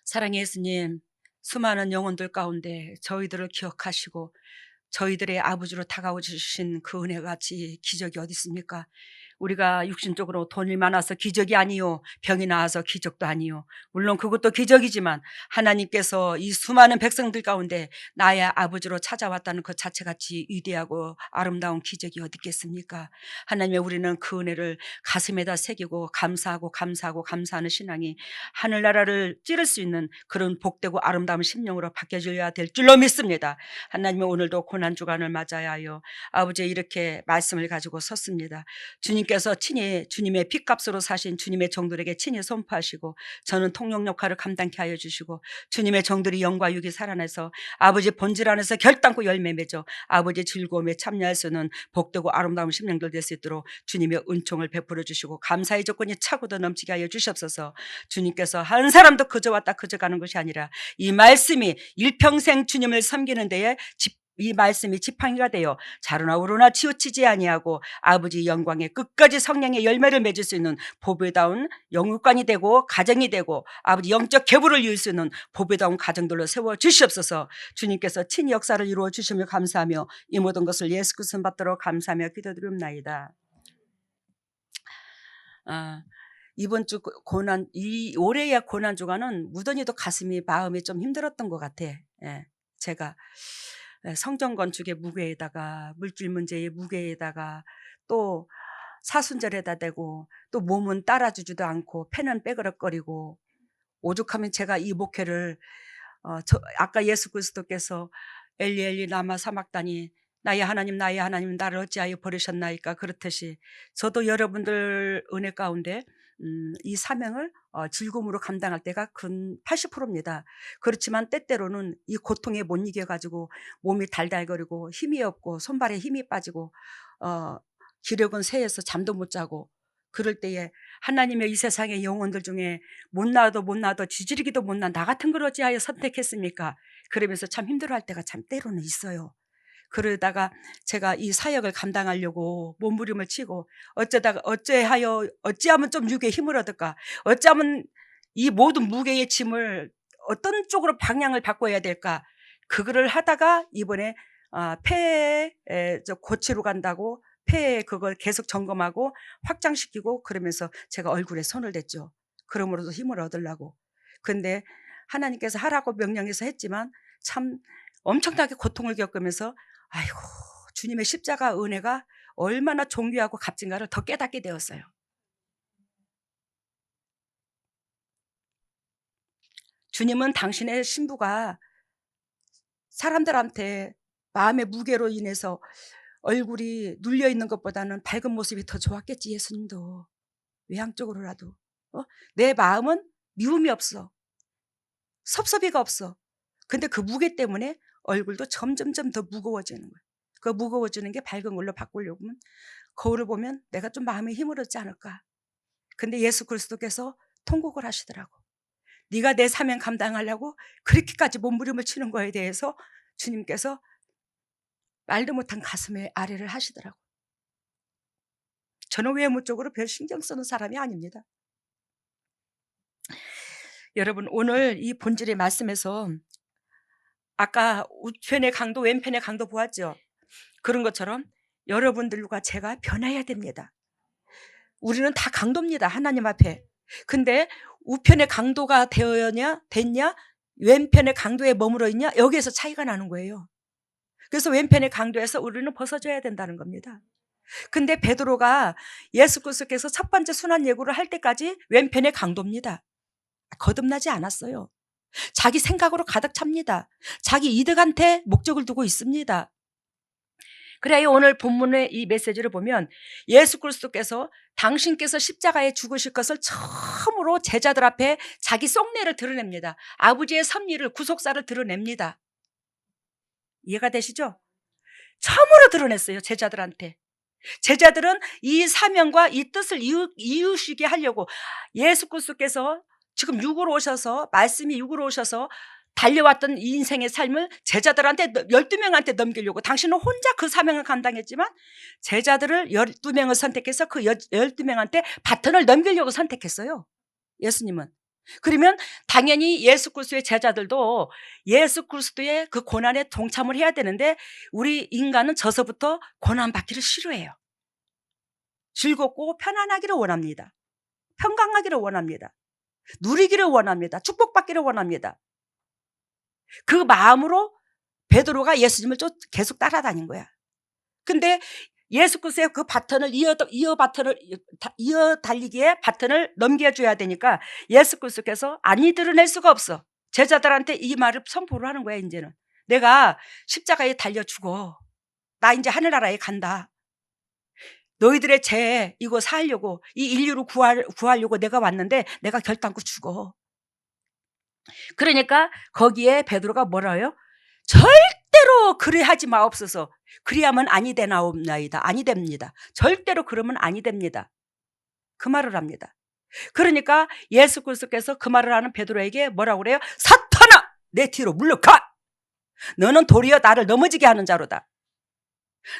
사랑의 예수님, 수많은 영혼들 가운데 저희들을 기억하시고 저희들의 아버지로 다가와 주신 그 은혜같이 기적이 어디 있습니까? 우리가 육신적으로 돈이 많아서 기적이 아니요, 병이 나아서 기적도 아니요. 물론 그것도 기적이지만 하나님께서 이 수많은 백성들 가운데 나의 아버지로 찾아왔다는 그 자체같이 위대하고 아름다운 기적이 어디 있겠습니까? 하나님의 우리는 그 은혜를 가슴에다 새기고 감사하고 감사하고 감사하는 신앙이 하늘나라를 찌를 수 있는 그런 복되고 아름다운 심령으로 바뀌어져야 될 줄로 믿습니다. 하나님은 오늘도 고난주간을 맞아야 하여 아버지 이렇게 말씀을 가지고 섰습니다. 주님께서 친히 주님의 핏값으로 사신 주님의 종들에게 친히 선포하시고 저는 통역 역할을 감당케 하여 주시고 주님의 종들이 영과 육이 살아나서 아버지 본질 안에서 결단코 열매 맺어 아버지 즐거움에 참여할 수 있는 복되고 아름다운 심령들 될 수 있도록 주님의 은총을 베풀어 주시고 감사의 조건이 차고도 넘치게 하여 주시옵소서. 주님께서 한 사람도 그저 왔다 그저 가는 것이 아니라 이 말씀이 일평생 주님을 섬기는 데에 이 말씀이 지팡이가 되어 자루나 우루나 치우치지 아니하고 아버지 영광의 끝까지 성령의 열매를 맺을 수 있는 보배다운 영육관이 되고 가정이 되고 아버지 영적 계보를 이룰 수 있는 보배다운 가정들로 세워 주시옵소서. 주님께서 친히 역사를 이루어 주시며 감사하며 이 모든 것을 예수 그리스도 받도록 감사하며 기도드립나이다. 이번 주 고난, 이 올해의 고난 주간은 무던히도 가슴이 마음이 좀 힘들었던 것 같아. 제가 성전 건축의 무게에다가 물질 문제의 무게에다가 또 사순절에다 대고 또 몸은 따라주지도 않고 폐는 빼그럭거리고 오죽하면 제가 이 목회를 아까 예수 그리스도께서 엘리 엘리 라마 사막다니 나의 하나님 나를 어찌하여 버리셨나이까 그렇듯이 저도 여러분들 은혜 가운데 이 사명을 즐거움으로 감당할 때가 근 80%입니다. 그렇지만 때때로는 이 고통에 못 이겨가지고 몸이 달달거리고 힘이 없고 손발에 힘이 빠지고 기력은 쇠해서 잠도 못 자고 그럴 때에 하나님의 이 세상의 영혼들 중에 못 나도 지지리기도 못 난 나 같은 걸 어찌하여 선택했습니까? 그러면서 참 힘들어할 때가 참 때로는 있어요. 그러다가 제가 이 사역을 감당하려고 몸부림을 치고 어찌하면 좀 육에 힘을 얻을까? 어찌하면 이 모든 무게의 짐을 어떤 쪽으로 방향을 바꿔야 될까? 그거를 하다가 이번에 폐에 고치러 간다고 폐에 그걸 계속 점검하고 확장시키고 그러면서 제가 얼굴에 손을 댔죠. 그러므로도 힘을 얻으려고. 근데 하나님께서 하라고 명령해서 했지만 참 엄청나게 고통을 겪으면서 아이고 주님의 십자가 은혜가 얼마나 존귀하고 값진가를 더 깨닫게 되었어요. 주님은 당신의 신부가 사람들한테 마음의 무게로 인해서 얼굴이 눌려있는 것보다는 밝은 모습이 더 좋았겠지. 예수님도 외향적으로라도 내 마음은 미움이 없어, 섭섭이가 없어. 근데 그 무게 때문에 얼굴도 점점점 더 무거워지는 거예요. 그 무거워지는 게 밝은 걸로 바꾸려고 하면 거울을 보면 내가 좀 마음에 힘을 얻지 않을까. 근데 예수 그리스도께서 통곡을 하시더라고. 네가 내 사명 감당하려고 그렇게까지 몸부림을 치는 거에 대해서 주님께서 말도 못한 가슴에 아래를 하시더라고. 저는 외모 쪽으로 별 신경 쓰는 사람이 아닙니다. 여러분 오늘 이 본질의 말씀에서 아까 우편의 강도 왼편의 강도 보았죠. 그런 것처럼 여러분들과 제가 변해야 됩니다. 우리는 다 강도입니다. 하나님 앞에. 근데 우편의 강도가 됐냐 왼편의 강도에 머물러 있냐 여기에서 차이가 나는 거예요. 그래서 왼편의 강도에서 우리는 벗어져야 된다는 겁니다. 근데 베드로가 예수 그리스도께서 첫 번째 순환 예고를 할 때까지 왼편의 강도입니다. 거듭나지 않았어요. 자기 생각으로 가득 찹니다. 자기 이득한테 목적을 두고 있습니다. 그래야 오늘 본문의 이 메시지를 보면 예수 그리스도께서 당신께서 십자가에 죽으실 것을 처음으로 제자들 앞에 자기 속내를 드러냅니다. 아버지의 섭리를 구속사를 드러냅니다. 이해가 되시죠? 처음으로 드러냈어요. 제자들한테. 제자들은 이 사명과 이 뜻을 이루시게 하려고 예수 그리스도께서 지금 육으로 오셔서 말씀이 육으로 오셔서 달려왔던 이 인생의 삶을 제자들한테 12명한테 넘기려고 당신은 혼자 그 사명을 감당했지만 제자들을 12명을 선택해서 그 12명한테 바톤을 넘기려고 선택했어요. 예수님은. 그러면 당연히 예수 그리스도의 제자들도 예수 그리스도의 그 고난에 동참을 해야 되는데 우리 인간은 저서부터 고난받기를 싫어해요. 즐겁고 편안하기를 원합니다. 평강하기를 원합니다. 누리기를 원합니다. 축복받기를 원합니다. 그 마음으로 베드로가 예수님을 계속 따라다닌 거야. 근데 예수 그리스도의 그 바턴을 이어 달리기에 바턴을 넘겨줘야 되니까 예수 그리스도께서 안 이들어낼 수가 없어. 제자들한테 이 말을 선포를 하는 거야. 이제는 내가 십자가에 달려 죽어. 나 이제 하늘나라에 간다. 너희들의 죄 이거 사하려고 이 인류를 구하려고 내가 왔는데 내가 결단코 죽어. 그러니까 거기에 베드로가 뭐라요? 절대로 그리하지 마옵소서. 그리하면 아니 되나옵나이다. 아니 됩니다. 절대로 그러면 아니 됩니다. 그 말을 합니다. 그러니까 예수 그리스도께서 그 말을 하는 베드로에게 뭐라고 그래요? 사탄아 내 뒤로 물러가. 너는 도리어 나를 넘어지게 하는 자로다.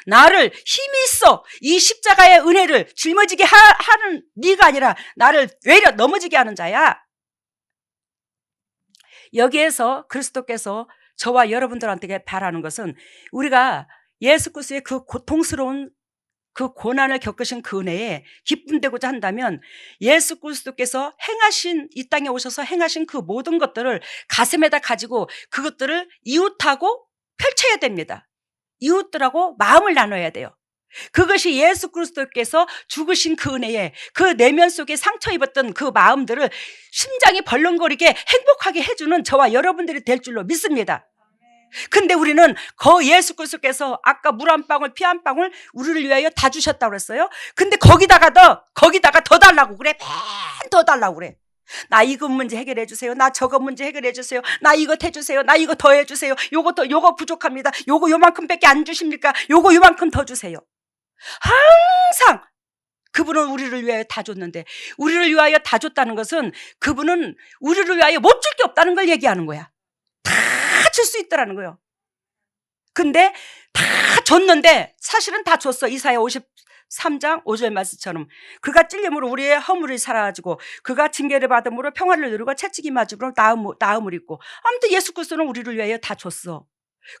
나를 힘이 있어 이 십자가의 은혜를 짊어지게 하는 네가 아니라 나를 외려 넘어지게 하는 자야. 여기에서 그리스도께서 저와 여러분들한테 바라는 것은 우리가 예수 그리스도의 그 고통스러운 그 고난을 겪으신 그 은혜에 기쁨되고자 한다면 예수 그리스도께서 행하신 이 땅에 오셔서 행하신 그 모든 것들을 가슴에다 가지고 그것들을 이웃하고 펼쳐야 됩니다. 이웃들하고 마음을 나눠야 돼요. 그것이 예수 그리스도께서 죽으신 그 은혜에 그 내면 속에 상처 입었던 그 마음들을 심장이 벌렁거리게 행복하게 해주는 저와 여러분들이 될 줄로 믿습니다. 근데 우리는 예수 그리스도께서 아까 물 한 방울 피 한 방울 우리를 위하여 다 주셨다고 그랬어요. 근데 거기다가 더 달라고 그래. 맨 더 달라고 그래. 나 이거 문제 해결해 주세요. 나 저거 문제 해결해 주세요. 나 이거 해주세요. 나 이거 더 해주세요. 요거 부족합니다. 요만큼밖에 안 주십니까? 요만큼 더 주세요. 항상 그분은 우리를 위하여 다 줬는데 우리를 위하여 다 줬다는 것은 그분은 우리를 위하여 못 줄 게 없다는 걸 얘기하는 거야. 다 줄 수 있다라는 거예요. 근데 다 줬는데 사실은 다 줬어. 이사야 53장 5절 말씀처럼 그가 찔림으로 우리의 허물이 사라지고 그가 징계를 받음으로 평화를 누리고 채찍이 맞음으로 나음을 입고 아무튼 예수 그리스도는 우리를 위하여 다 줬어.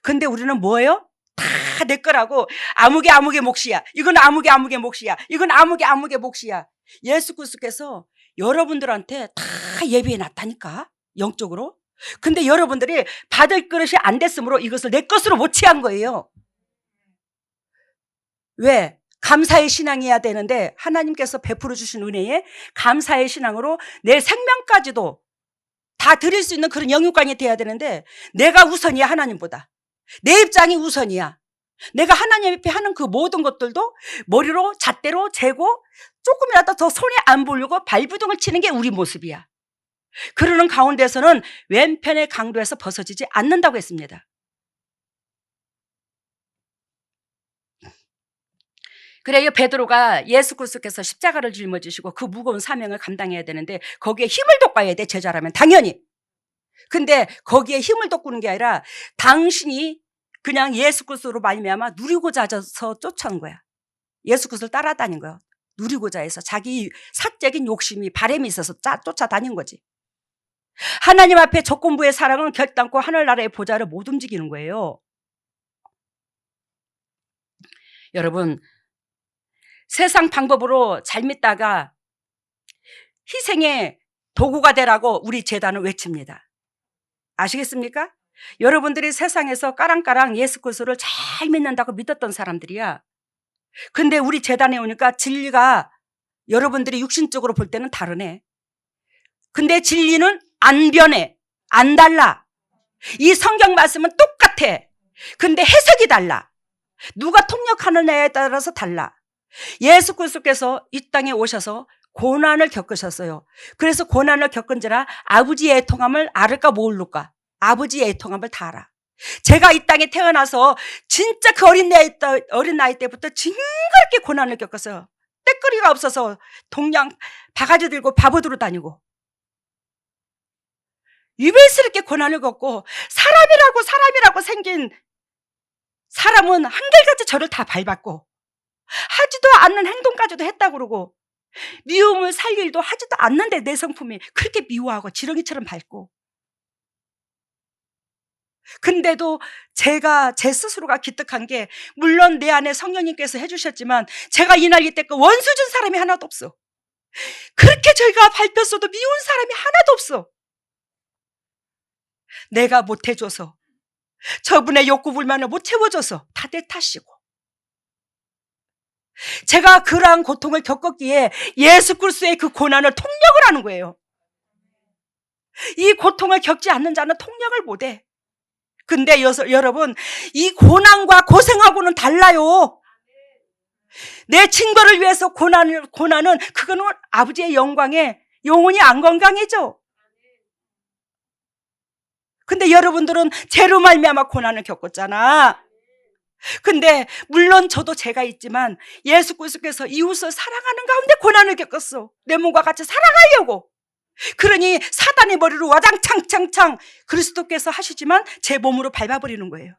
근데 우리는 뭐예요? 다 내 거라고 아무개 몫이야. 이건 아무개 몫이야. 이건 아무개 몫이야. 예수 그리스도께서 여러분들한테 다 예비해 놨다니까 영적으로. 근데 여러분들이 받을 그릇이 안 됐으므로 이것을 내 것으로 못 취한 거예요. 왜? 감사의 신앙이어야 되는데 하나님께서 베풀어 주신 은혜에 감사의 신앙으로 내 생명까지도 다 드릴 수 있는 그런 영육간이 돼야 되는데 내가 우선이야. 하나님보다 내 입장이 우선이야. 내가 하나님 앞에 하는 그 모든 것들도 머리로 잣대로 재고 조금이라도 더 손에 안 보려고 발부둥을 치는 게 우리 모습이야. 그러는 가운데서는 왼편의 강도에서 벗어지지 않는다고 했습니다. 그래요. 베드로가 예수 그리스도께서 십자가를 짊어지시고 그 무거운 사명을 감당해야 되는데 거기에 힘을 돋궈야 돼. 제자라면 당연히. 근데 거기에 힘을 돋구는 게 아니라 당신이 그냥 예수 그리스도로 말미암아 누리고자 해서 쫓아온 거야. 예수 그리스도를 따라다닌 거야. 누리고자 해서 자기 사적인 욕심이 바람이 있어서 쫓아다닌 거지. 하나님 앞에 조건부의 사랑은 결단코 하늘나라의 보좌를 못 움직이는 거예요. 여러분 세상 방법으로 잘 믿다가 희생의 도구가 되라고 우리 제단은 외칩니다. 아시겠습니까? 여러분들이 세상에서 까랑까랑 예수 그리스도를 잘 믿는다고 믿었던 사람들이야. 근데 우리 제단에 오니까 진리가 여러분들이 육신적으로 볼 때는 다르네. 근데 진리는 안 변해. 안 달라. 이 성경 말씀은 똑같아. 근데 해석이 달라. 누가 통역하느냐에 따라서 달라. 예수 그리스도께서 이 땅에 오셔서 고난을 겪으셨어요. 그래서 고난을 겪은지라 아버지의 애통함을 알을까 모를까? 아버지의 애통함을 다 알아. 제가 이 땅에 태어나서 진짜 그 어린 나이 때부터 징그럽게 고난을 겪었어요. 때거리가 없어서 동양 바가지 들고 바보들어 다니고 유별스럽게 고난을 겪고 사람이라고 생긴 사람은 한결같이 저를 다 밟았고 하지도 않는 행동까지도 했다고 그러고 미움을 살 일도 하지도 않는데 내 성품이 그렇게 미워하고 지렁이처럼 밝고, 근데도 제가 제 스스로가 기특한 게, 물론 내 안에 성령님께서 해주셨지만 제가 이 나이 때껏 원수 준 사람이 하나도 없어. 그렇게 저희가 밟혔어도 미운 사람이 하나도 없어. 내가 못 해줘서, 저분의 욕구 불만을 못 채워줘서 다 내 탓이고, 제가 그러한 고통을 겪었기에 예수 그리스도의 그 고난을 통력을 하는 거예요. 이 고통을 겪지 않는 자는 통력을 못해. 근데 여러분, 이 고난과 고생하고는 달라요. 내 친구를 위해서 고난은 그거는 아버지의 영광에 영혼이 안 건강해져. 근데 여러분들은 죄로 말미암아 고난을 겪었잖아. 근데 물론 저도 죄가 있지만 예수 그리스도께서 이웃을 사랑하는 가운데 고난을 겪었어. 내 몸과 같이 살아가려고. 그러니 사단의 머리로 와장창창창 그리스도께서 하시지만 제 몸으로 밟아버리는 거예요.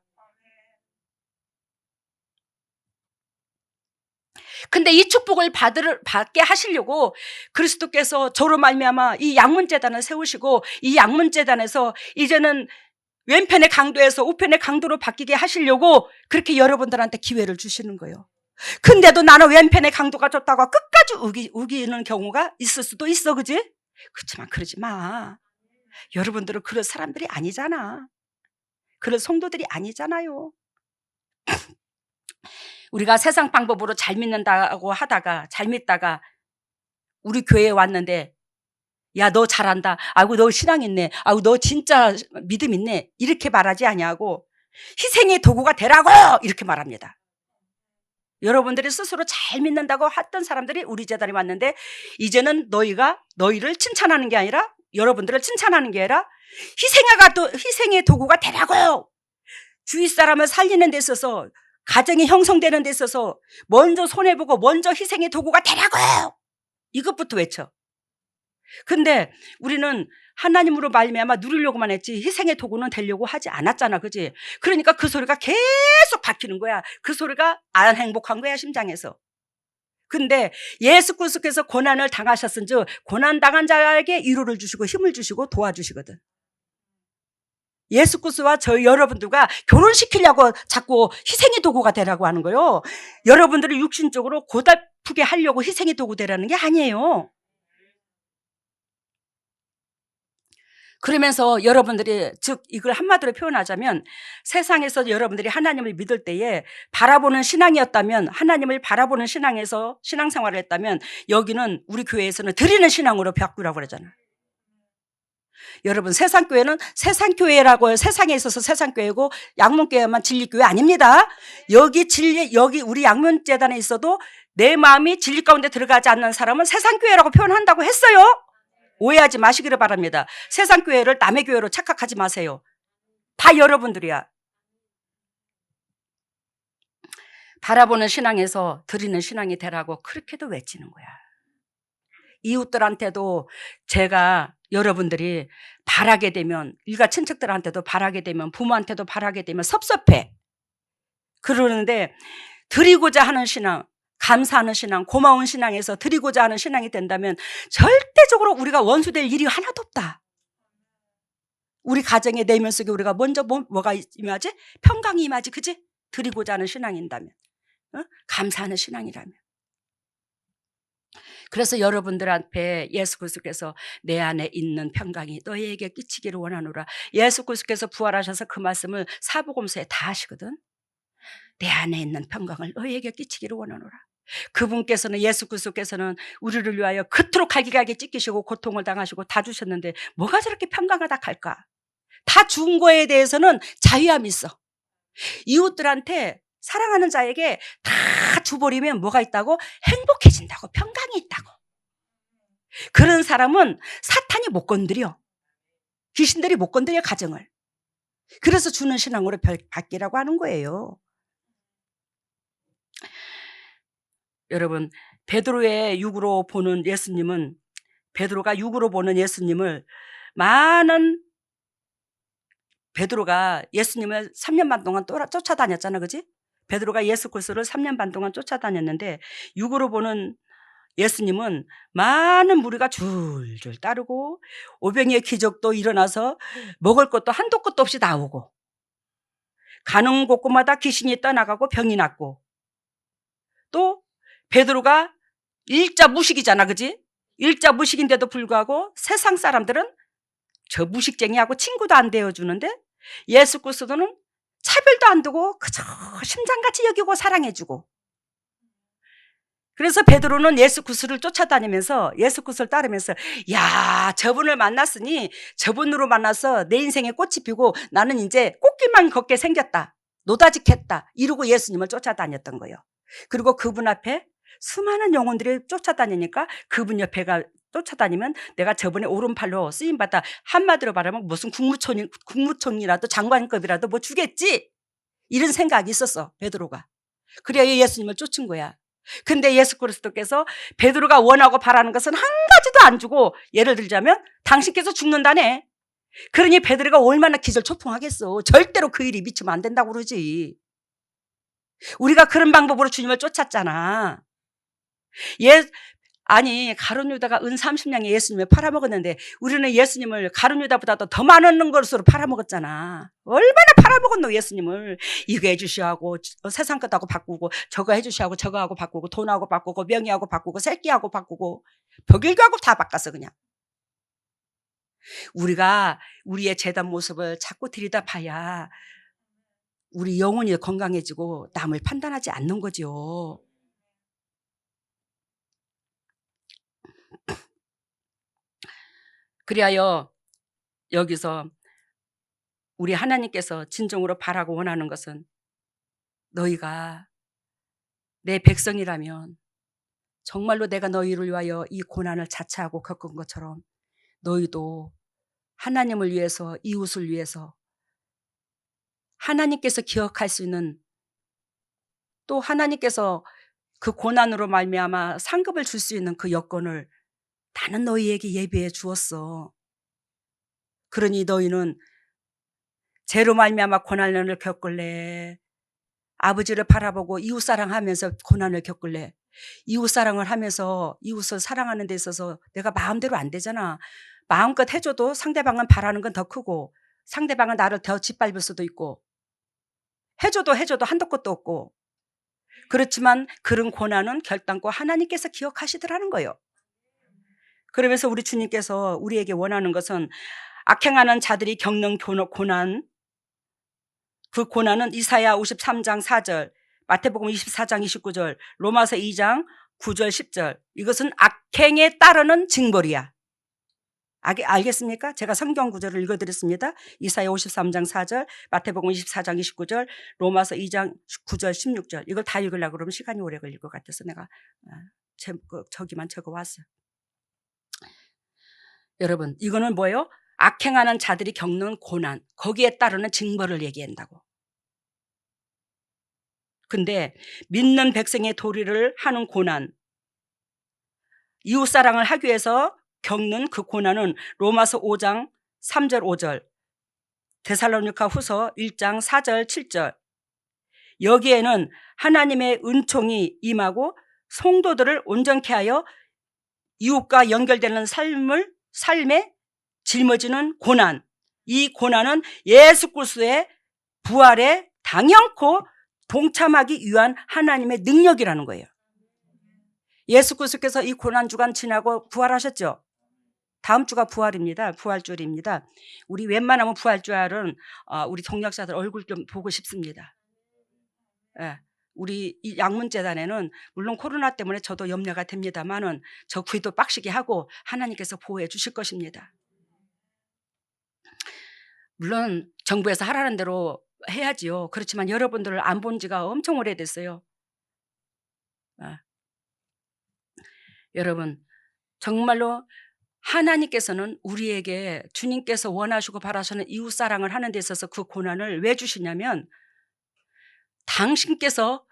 근데 이 축복을 받게 하시려고 그리스도께서 저로 말미암아 이 양문제단을 세우시고, 이 양문제단에서 이제는 왼편의 강도에서 우편의 강도로 바뀌게 하시려고 그렇게 여러분들한테 기회를 주시는 거예요. 근데도 나는 왼편의 강도가 좋다고 끝까지 우기는 경우가 있을 수도 있어, 그지? 그렇지만 그러지 마. 여러분들은 그런 사람들이 아니잖아. 그런 성도들이 아니잖아요. 우리가 세상 방법으로 잘 믿는다고 하다가, 잘 믿다가 우리 교회에 왔는데, 야, 너 잘한다. 아이고, 너 신앙 있네. 아이고, 너 진짜 믿음 있네. 이렇게 말하지 아니하고 희생의 도구가 되라고 이렇게 말합니다. 여러분들이 스스로 잘 믿는다고 했던 사람들이 우리 재단에 왔는데, 이제는 너희를 칭찬하는 게 아니라, 여러분들을 칭찬하는 게 아니라 희생의 도구가 되라고. 주위 사람을 살리는 데 있어서, 가정이 형성되는 데 있어서 먼저 손해보고 먼저 희생의 도구가 되라고. 이것부터 외쳐. 근데 우리는 하나님으로 말미암아 누리려고만 했지 희생의 도구는 되려고 하지 않았잖아, 그지? 그러니까 그 소리가 계속 바뀌는 거야. 그 소리가 안 행복한 거야, 심장에서. 근데 예수 그리스도께서 고난을 당하셨은즉 고난당한 자에게 위로를 주시고 힘을 주시고 도와주시거든. 예수 그리스도와 저희 여러분들과 결혼시키려고 자꾸 희생의 도구가 되라고 하는 거예요. 여러분들을 육신적으로 고달프게 하려고 희생의 도구 되라는 게 아니에요. 그러면서 여러분들이, 즉 이걸 한마디로 표현하자면, 세상에서 여러분들이 하나님을 믿을 때에 바라보는 신앙이었다면, 하나님을 바라보는 신앙에서 신앙생활을 했다면, 여기는 우리 교회에서는 드리는 신앙으로 바꾸라고 그러잖아요. 여러분, 세상교회는 세상교회라고, 세상에 있어서 세상교회고 양문교회만 진리교회 아닙니다. 여기 우리 양문재단에 있어도 내 마음이 진리 가운데 들어가지 않는 사람은 세상교회라고 표현한다고 했어요. 오해하지 마시기를 바랍니다. 세상 교회를 남의 교회로 착각하지 마세요. 다 여러분들이야. 바라보는 신앙에서 드리는 신앙이 되라고 그렇게도 외치는 거야. 이웃들한테도 제가, 여러분들이 바라게 되면, 일가 친척들한테도 바라게 되면, 부모한테도 바라게 되면 섭섭해. 그러는데 드리고자 하는 신앙, 감사하는 신앙, 고마운 신앙에서 드리고자 하는 신앙이 된다면 절대적으로 우리가 원수될 일이 하나도 없다. 우리 가정의 내면 속에 우리가 먼저 뭐가 임하지? 평강이 임하지, 그지? 드리고자 하는 신앙인다면, 감사하는 신앙이라면. 그래서 여러분들 앞에 예수 그리스도께서 내 안에 있는 평강이 너희에게 끼치기를 원하노라. 예수 그리스도께서 부활하셔서 그 말씀을 사복음서에 다 하시거든. 내 안에 있는 평강을 너희에게 끼치기를 원하노라. 그분께서는, 예수 그리스도께서는 우리를 위하여 그토록 갈기갈기 찢기시고 고통을 당하시고 다 주셨는데 뭐가 저렇게 평강하다 할까? 다 준 거에 대해서는 자유함이 있어. 이웃들한테, 사랑하는 자에게 다 줘버리면 뭐가 있다고? 행복해진다고, 평강이 있다고. 그런 사람은 사탄이 못 건드려. 귀신들이 못 건드려, 가정을. 그래서 주는 신앙으로 바뀌라고 하는 거예요. 여러분, 베드로가 육으로 보는 예수님을 베드로가 예수님을 3년 반 동안 쫓아다녔잖아, 그지? 베드로가 예수 그리스도를 3년 반 동안 쫓아다녔는데, 육으로 보는 예수님은 많은 무리가 줄줄 따르고 오병이의 기적도 일어나서 먹을 것도 한도 끝도 없이 나오고 가는 곳곳마다 귀신이 떠나가고 병이 낫고 또 베드로가 일자 무식이잖아, 그지? 일자 무식인데도 불구하고 세상 사람들은 저 무식쟁이하고 친구도 안 되어주는데 예수 그리스도는 차별도 안 두고 그저 심장같이 여기고 사랑해주고, 그래서 베드로는 예수 그리스도를 쫓아다니면서 예수 그리스도를 따르면서 야, 저분을 만났으니 저분으로 만나서 내 인생에 꽃이 피고 나는 이제 꽃길만 걷게 생겼다, 노다지겠다 이러고 예수님을 쫓아다녔던 거예요. 그리고 그분 앞에 수많은 영혼들이 쫓아다니니까 그분 옆에가 쫓아다니면 내가 저분의 오른팔로 쓰임받아 한마디로 말하면 무슨 국무총리라도 장관급이라도 뭐 주겠지, 이런 생각이 있었어 베드로가. 그래야 예수님을 쫓은 거야. 근데 예수 그리스도께서 베드로가 원하고 바라는 것은 한 가지도 안 주고, 예를 들자면 당신께서 죽는다네. 그러니 베드로가 얼마나 기절초풍하겠어. 절대로 그 일이 미치면 안 된다고 그러지. 우리가 그런 방법으로 주님을 쫓았잖아. 아니 가룟 유다가 은 30냥에 예수님을 팔아먹었는데 우리는 예수님을 가룟 유다보다도 더 많은 것으로 팔아먹었잖아. 얼마나 팔아먹었노 예수님을. 이거 해주시하고 세상 것하고 바꾸고 저거 해주시하고 저거 하고 바꾸고 돈하고 바꾸고 명예하고 바꾸고 새끼하고 바꾸고 벽일교하고 다 바꿨어 그냥. 우리가 우리의 제단 모습을 자꾸 들여다봐야 우리 영혼이 건강해지고 남을 판단하지 않는 거죠. 그리하여 여기서 우리 하나님께서 진정으로 바라고 원하는 것은 너희가 내 백성이라면 정말로 내가 너희를 위하여 이 고난을 자처하고 겪은 것처럼 너희도 하나님을 위해서, 이웃을 위해서 하나님께서 기억할 수 있는, 또 하나님께서 그 고난으로 말미암아 상급을 줄 수 있는 그 여건을 나는 너희에게 예비해 주었어. 그러니 너희는 죄로 말미암아 고난을 겪을래? 아버지를 바라보고 이웃사랑하면서 고난을 겪을래? 이웃사랑을 하면서 이웃을 사랑하는 데 있어서 내가 마음대로 안 되잖아. 마음껏 해줘도 상대방은 바라는 건 더 크고 상대방은 나를 더 짓밟을 수도 있고 해줘도 한도 끝도 없고, 그렇지만 그런 고난은 결단코 하나님께서 기억하시더라는 거예요. 그러면서 우리 주님께서 우리에게 원하는 것은 악행하는 자들이 겪는 고난, 그 고난은 이사야 53장 4절, 마태복음 24장 29절, 로마서 2장 9절 10절, 이것은 악행에 따르는 징벌이야. 알겠습니까? 제가 성경 구절을 읽어드렸습니다. 이사야 53장 4절, 마태복음 24장 29절, 로마서 2장 9절 16절. 이걸 다 읽으려고 그러면 시간이 오래 걸릴 것 같아서 내가 저기만 적어왔어요. 여러분, 이거는 뭐예요? 악행하는 자들이 겪는 고난, 거기에 따르는 징벌을 얘기한다고. 근데 믿는 백성의 도리를 하는 고난, 이웃사랑을 하기 위해서 겪는 그 고난은 로마서 5장 3절 5절, 데살로니가 후서 1장 4절 7절, 여기에는 하나님의 은총이 임하고 성도들을 온전케 하여 이웃과 연결되는 삶에 짊어지는 고난, 이 고난은 예수 그리스도의 부활에 당연코 동참하기 위한 하나님의 능력이라는 거예요. 예수 그리스도께서 이 고난 주간 지나고 부활하셨죠. 다음 주가 부활입니다. 부활주일입니다. 우리 웬만하면 부활주일은 우리 동역자들 얼굴 좀 보고 싶습니다. 예. 우리 이 양문재단에는 물론 코로나 때문에 저도 염려가 됩니다만은 저 귀도 빡시게 하고 하나님께서 보호해 주실 것입니다. 물론 정부에서 하라는 대로 해야지요. 그렇지만 여러분들을 안 본 지가 엄청 오래됐어요. 여러분, 정말로 하나님께서는 우리에게 주님께서 원하시고 바라시는 이웃사랑을 하는 데 있어서 그 고난을 왜 주시냐면 당신께서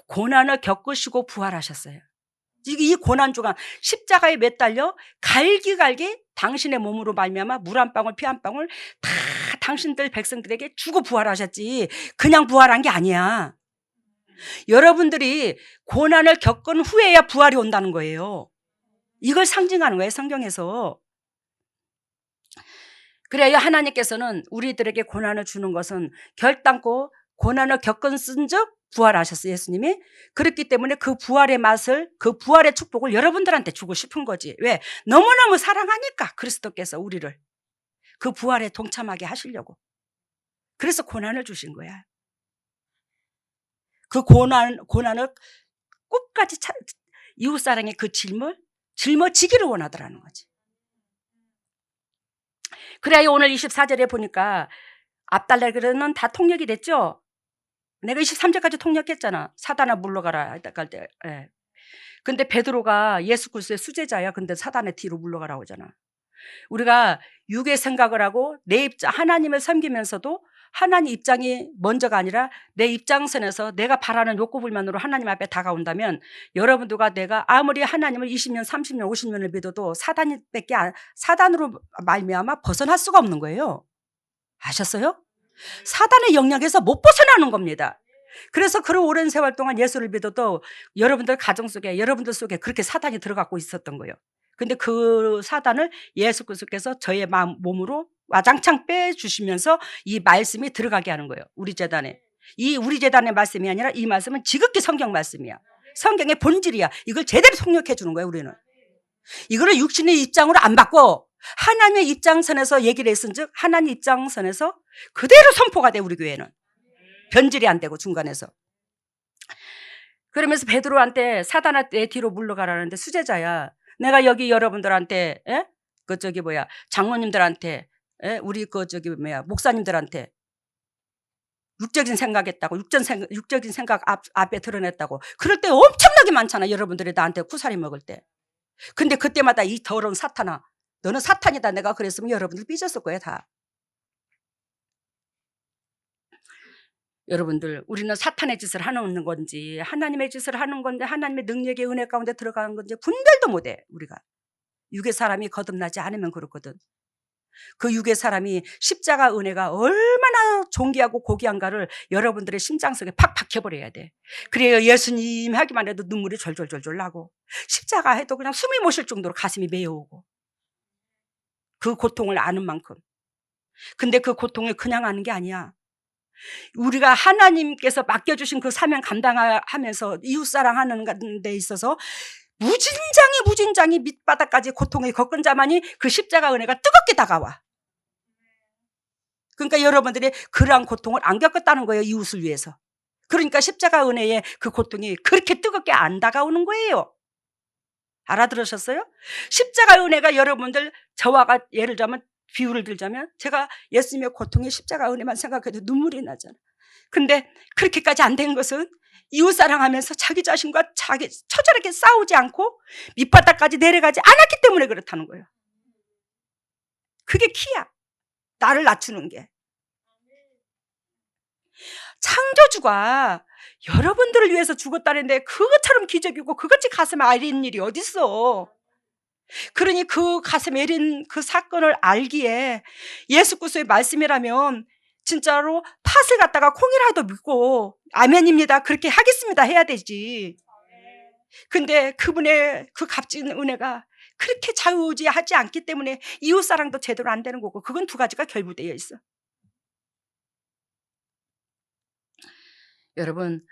고난을 겪으시고 부활하셨어요. 이 고난 주간 십자가에 매달려 갈기갈기 당신의 몸으로 말미암아 물 한 방울 피 한 방울 다 당신들 백성들에게 주고 부활하셨지 그냥 부활한 게 아니야. 여러분들이 고난을 겪은 후에야 부활이 온다는 거예요. 이걸 상징하는 거예요, 성경에서. 그래요. 하나님께서는 우리들에게 고난을 주는 것은 결단코 고난을 겪은즉 부활하셨어요, 예수님이. 그렇기 때문에 그 부활의 맛을, 그 부활의 축복을 여러분들한테 주고 싶은 거지. 왜? 너무너무 사랑하니까 그리스도께서 우리를 그 부활에 동참하게 하시려고. 그래서 고난을 주신 거야. 그 고난을 끝까지 이웃사랑의 그 짊어지기를 원하더라는 거지. 그래야 오늘 24절에 보니까 압달레르는 다 통역이 됐죠. 내가 23절까지 통역했잖아. 사단아 물러가라 할 때. 예. 근데 베드로가 예수 그리스도의 수제자야. 근데 사단의 뒤로 물러가라고 하잖아. 우리가 육의 생각을 하고 내 입장, 하나님을 섬기면서도 하나님 입장이 먼저가 아니라 내 입장선에서 내가 바라는 욕구불만으로 하나님 앞에 다가온다면 여러분들과 내가 아무리 하나님을 20년, 30년, 50년을 믿어도 사단으로 말미암아 벗어날 수가 없는 거예요. 아셨어요? 사단의 영역에서 못 벗어나는 겁니다. 그래서 그런 오랜 세월 동안 예수를 믿어도 여러분들 가정 속에, 여러분들 속에 그렇게 사단이 들어가고 있었던 거예요. 근데 그 사단을 예수 그리스도께서 저의 몸으로 와장창 빼주시면서 이 말씀이 들어가게 하는 거예요. 우리 제단에. 이 우리 제단의 말씀이 아니라 이 말씀은 지극히 성경 말씀이야. 성경의 본질이야. 이걸 제대로 통역해 주는 거예요, 우리는. 이거를 육신의 입장으로 안 받고 하나님의 입장선에서 얘기를 했은즉 하나님 입장선에서 그대로 선포가 돼, 우리 교회는. 변질이 안 되고 중간에서. 그러면서 베드로한테 사단아 내 뒤로 물러가라는데 수제자야. 내가 여기 여러분들한테 장로님들한테 우리 목사님들한테 육적인 생각했다고 육적인 생각 앞에 드러냈다고 그럴 때 엄청나게 많잖아. 여러분들이 나한테 쿠사리 먹을 때. 근데 그때마다 이 더러운 사탄아 너는 사탄이다 내가 그랬으면 여러분들 삐졌을 거예요 다. 여러분들 우리는 사탄의 짓을 하는 건지 하나님의 짓을 하는 건데 하나님의 능력의 은혜 가운데 들어가는 건지 분별도 못해. 우리가 육의 사람이 거듭나지 않으면 그렇거든. 그 육의 사람이 십자가 은혜가 얼마나 존귀하고 고귀한가를 여러분들의 심장 속에 팍 박혀버려야 돼. 그래야 예수님 하기만 해도 눈물이 졸졸졸졸 나고 십자가 해도 그냥 숨이 못 쉴 정도로 가슴이 메어오고 그 고통을 아는 만큼. 근데 그 고통을 그냥 아는 게 아니야. 우리가 하나님께서 맡겨주신 그 사명 감당하면서 이웃사랑하는 데 있어서 무진장이 밑바닥까지 고통을 겪은 자만이 그 십자가 은혜가 뜨겁게 다가와. 그러니까 여러분들이 그러한 고통을 안 겪었다는 거예요. 이웃을 위해서. 그러니까 십자가 은혜의 그 고통이 그렇게 뜨겁게 안 다가오는 거예요. 알아들으셨어요? 십자가 은혜가 여러분들 저와가 예를 들자면 비유를 들자면 제가 예수님의 고통의 십자가 은혜만 생각해도 눈물이 나잖아. 근데 그렇게까지 안 된 것은 이웃사랑하면서 자기 자신과 처절하게 싸우지 않고 밑바닥까지 내려가지 않았기 때문에 그렇다는 거예요. 그게 키야. 나를 낮추는 게. 창조주가 여러분들을 위해서 죽었다는데 그것처럼 기적이고 그것이 가슴에 아린 일이 어딨어. 그러니 그 가슴에 애린 그 사건을 알기에 예수 그리스도의 말씀이라면 진짜로 팥을 갖다가 콩이라도 믿고 아멘입니다 그렇게 하겠습니다 해야 되지. 근데 그분의 그 값진 은혜가 그렇게 좌우지하지 않기 때문에 이웃사랑도 제대로 안 되는 거고 그건 두 가지가 결부되어 있어. 여러분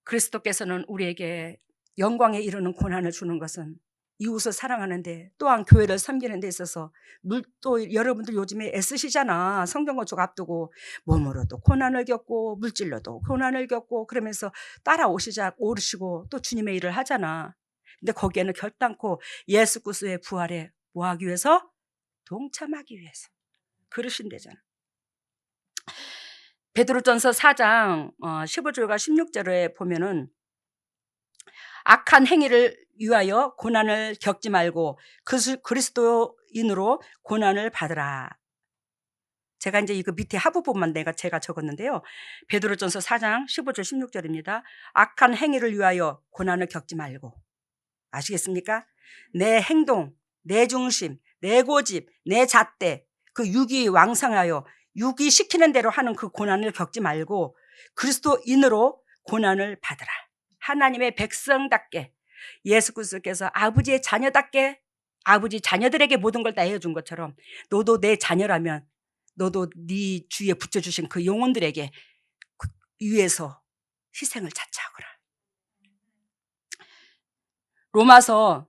그리스도께서는 우리에게 영광에 이르는 고난을 주는 것은 이웃을 사랑하는데 또한 교회를 섬기는 데 있어서 또 여러분들 요즘에 애쓰시잖아. 성경건축 앞두고 몸으로도 고난을 겪고 물질로도 고난을 겪고 그러면서 오르시고 또 주님의 일을 하잖아. 근데 거기에는 결단코 예수 그리스도의 부활에 뭐하기 위해서? 동참하기 위해서 그러신대잖아. 베드로전서 4장 15절과 16절에 보면은 악한 행위를 위하여 고난을 겪지 말고 그리스도인으로 고난을 받으라. 제가 이제 이거 밑에 하부분만 제가 적었는데요. 베드로전서 4장 15절 16절입니다. 악한 행위를 위하여 고난을 겪지 말고. 아시겠습니까? 내 행동, 내 중심, 내 고집, 내 잣대, 그 육이 왕성하여 육이 시키는 대로 하는 그 고난을 겪지 말고 그리스도인으로 고난을 받으라. 하나님의 백성답게 예수 그리스도께서 아버지의 자녀답게 아버지 자녀들에게 모든 걸 다 해준 것처럼 너도 내 자녀라면 너도 네 주위에 붙여주신 그 영혼들에게 위해서 희생을 자처하거라. 로마서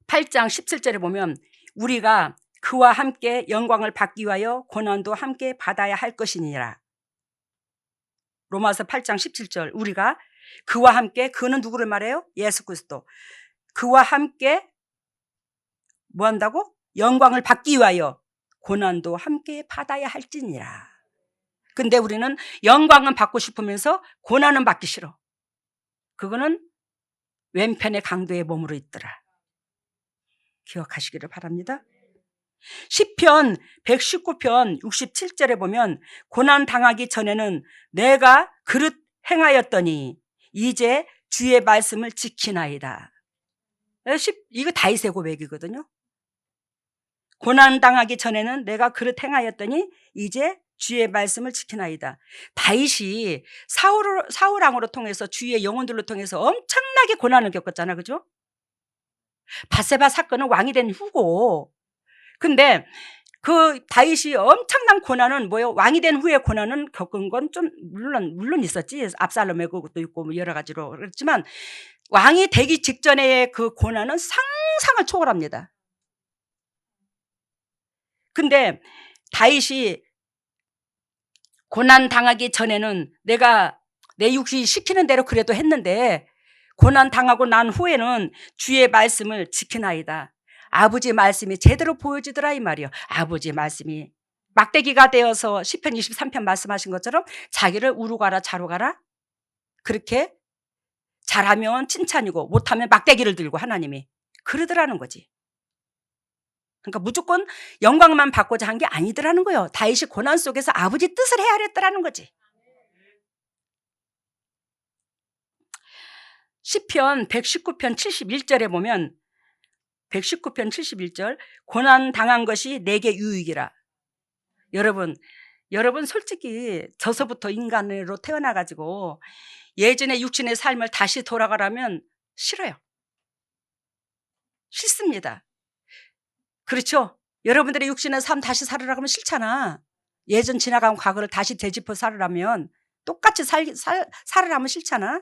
8장 17절에 보면 우리가 그와 함께 영광을 받기 위하여 고난도 함께 받아야 할 것이니라. 로마서 8장 17절 우리가 그와 함께, 그는 누구를 말해요? 예수 그리스도. 그와 함께 뭐 한다고? 영광을 받기 위하여 고난도 함께 받아야 할지니라. 근데 우리는 영광은 받고 싶으면서 고난은 받기 싫어. 그거는 왼편의 강도의 몸으로 있더라. 기억하시기를 바랍니다. 시편 119편 67절에 보면 고난 당하기 전에는 내가 그릇 행하였더니 이제 주의 말씀을 지키나이다. 이거 다윗의 고백이거든요. 고난 당하기 전에는 내가 그릇 행하였더니 이제 주의 말씀을 지키나이다. 다윗이 사울 왕으로 통해서 주의 영혼들로 통해서 엄청나게 고난을 겪었잖아, 그죠? 밧세바 사건은 왕이 된 후고, 근데 그 다윗이 엄청난 고난은 뭐예요? 왕이 된 후에 고난은 겪은 건 좀 물론 있었지. 압살롬의 그것도 있고 뭐 여러 가지로 그렇지만 왕이 되기 직전의 그 고난은 상상을 초월합니다. 근데 다윗이 고난 당하기 전에는 내가 내 육신이 시키는 대로 그래도 했는데 고난 당하고 난 후에는 주의 말씀을 지키나이다. 아버지 말씀이 제대로 보여지더라 이 말이요. 아버지 말씀이 막대기가 되어서 시편 23편 말씀하신 것처럼 자기를 우루 가라 자루 가라. 그렇게 잘하면 칭찬이고 못하면 막대기를 들고 하나님이 그러더라는 거지. 그러니까 무조건 영광만 받고자 한 게 아니더라는 거예요. 다윗이 고난 속에서 아버지 뜻을 헤아렸더라는 거지. 시편 119편 71절에 보면 119편 71절 고난 당한 것이 내게 유익이라. 여러분 솔직히 저서부터 인간으로 태어나가지고 예전의 육신의 삶을 다시 돌아가라면 싫어요. 싫습니다. 그렇죠? 여러분들의 육신의 삶 다시 살으라고 하면 싫잖아. 예전 지나간 과거를 다시 되짚어 살으라면 똑같이 살으라면 싫잖아.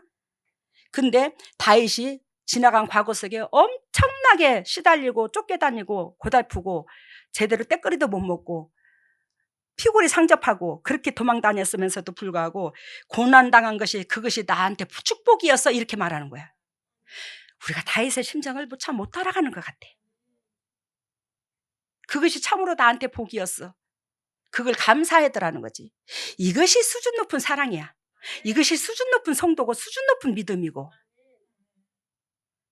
근데 다윗이 지나간 과거 속에 엄청나게 시달리고 쫓겨다니고 고달프고 제대로 때거리도 못 먹고 피골이 상접하고 그렇게 도망다녔으면서도 불구하고 고난당한 것이 그것이 나한테 축복이었어 이렇게 말하는 거야. 우리가 다윗의 심정을 참 못 따라가는 것 같아. 그것이 참으로 나한테 복이었어. 그걸 감사하더라는 거지. 이것이 수준 높은 사랑이야. 이것이 수준 높은 성도고 수준 높은 믿음이고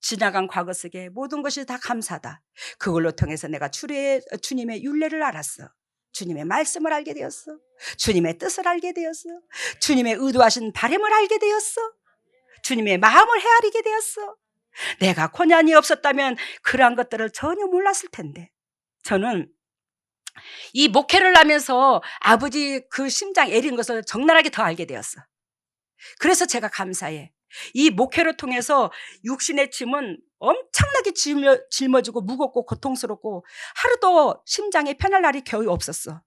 지나간 과거 속에 모든 것이 다 감사다. 그걸로 통해서 내가 주님의 율례를 알았어. 주님의 말씀을 알게 되었어. 주님의 뜻을 알게 되었어. 주님의 의도하신 바람을 알게 되었어. 주님의 마음을 헤아리게 되었어. 내가 고난이 없었다면 그러한 것들을 전혀 몰랐을 텐데 저는 이 목회를 하면서 아버지 그 심장 애린 것을 적나라하게 더 알게 되었어. 그래서 제가 감사해. 이 목회를 통해서 육신의 짐은 엄청나게 짊어지고 무겁고 고통스럽고 하루도 심장에 편할 날이 겨우 없었어.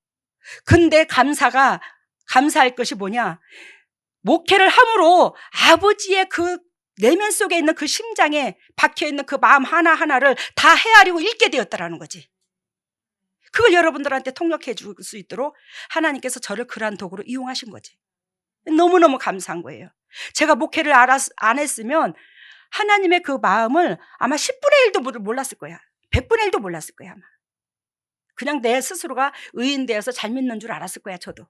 근데 감사할 것이 뭐냐? 목회를 함으로 아버지의 그 내면 속에 있는 그 심장에 박혀있는 그 마음 하나하나를 다 헤아리고 읽게 되었다라는 거지. 그걸 여러분들한테 통역해 줄 수 있도록 하나님께서 저를 그러한 도구로 이용하신 거지. 너무너무 감사한 거예요. 제가 목회를 안 했으면 하나님의 그 마음을 아마 10분의 1도 몰랐을 거야. 100분의 1도 몰랐을 거야 아마. 그냥 내 스스로가 의인되어서 잘 믿는 줄 알았을 거야 저도.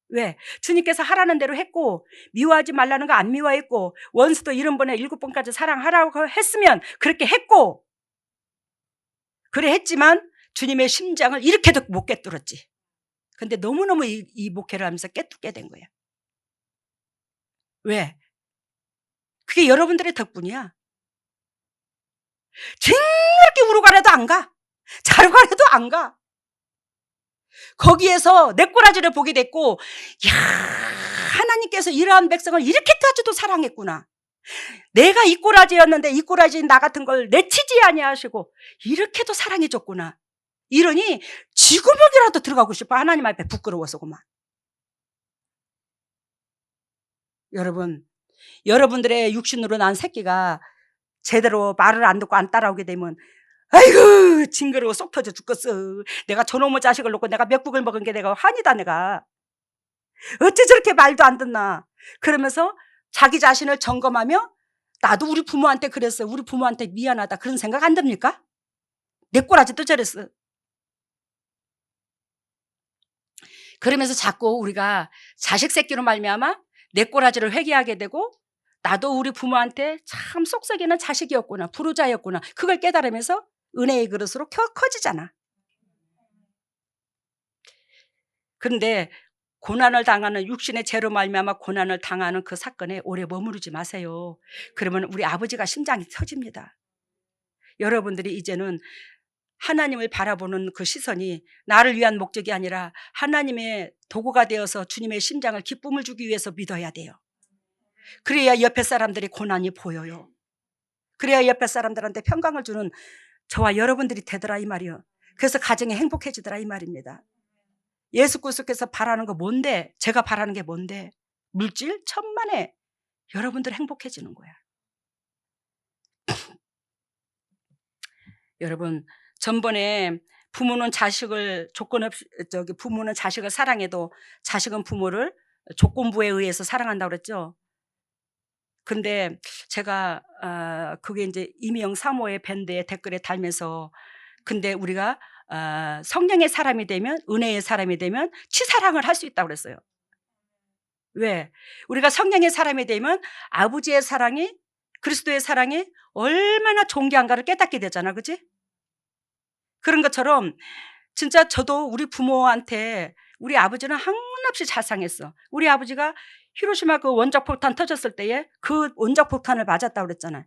왜? 주님께서 하라는 대로 했고 미워하지 말라는 거 안 미워했고 원수도 70번에 7번까지 사랑하라고 했으면 그렇게 했고 그래 했지만 주님의 심장을 이렇게도 못 깨뚫었지. 근데 너무너무 이 목회를 하면서 깨뚫게 된 거야. 왜? 그게 여러분들의 덕분이야. 징그럽게 우르가래도 안 가. 자르가래도 안 가. 거기에서 내 꼬라지를 보게 됐고 야 하나님께서 이러한 백성을 이렇게까지도 사랑했구나. 내가 이 꼬라지였는데 이 꼬라지인 나 같은 걸 내치지 아니하시고 이렇게도 사랑해 줬구나. 이러니 지구멍이라도 들어가고 싶어. 하나님 앞에 부끄러워서 그만. 여러분, 여러분들의 육신으로 난 새끼가 제대로 말을 안 듣고 안 따라오게 되면 아이고 징그러워 속 터져 죽겠어. 내가 저놈의 자식을 놓고 내가 몇 국을 먹은 게 내가 환이다. 내가 어째 저렇게 말도 안 듣나. 그러면서 자기 자신을 점검하며 나도 우리 부모한테 그랬어. 우리 부모한테 미안하다. 그런 생각 안 듭니까? 내 꼬라지도 저랬어. 그러면서 자꾸 우리가 자식 새끼로 말미암아 내 꼬라지를 회개하게 되고 나도 우리 부모한테 참 속썩이는 자식이었구나. 불효자였구나. 그걸 깨달으면서 은혜의 그릇으로 커지잖아. 그런데 고난을 당하는 육신의 죄로 말미암아 고난을 당하는 그 사건에 오래 머무르지 마세요. 그러면 우리 아버지가 심장이 터집니다. 여러분들이 이제는 하나님을 바라보는 그 시선이 나를 위한 목적이 아니라 하나님의 도구가 되어서 주님의 심장을 기쁨을 주기 위해서 믿어야 돼요. 그래야 옆에 사람들이 고난이 보여요. 그래야 옆에 사람들한테 평강을 주는 저와 여러분들이 되더라 이 말이요. 그래서 가정이 행복해지더라 이 말입니다. 예수 그리스도께서 바라는 거 뭔데? 제가 바라는 게 뭔데? 물질 천만에 여러분들 행복해지는 거야. 여러분, 전번에 부모는 자식을 부모는 자식을 사랑해도 자식은 부모를 조건부에 의해서 사랑한다고 그랬죠. 근데 제가 그게 이제 이미영 사모의 밴드의 댓글에 달면서 근데 우리가 성령의 사람이 되면 은혜의 사람이 되면 치사랑을 할 수 있다고 그랬어요. 왜? 우리가 성령의 사람이 되면 아버지의 사랑이 그리스도의 사랑이 얼마나 존귀한가를 깨닫게 되잖아. 그치? 그런 것처럼 진짜 저도 우리 부모한테 우리 아버지는 한없이 자상했어. 우리 아버지가 히로시마 그 원자폭탄 터졌을 때에 그 원자폭탄을 맞았다고 그랬잖아요.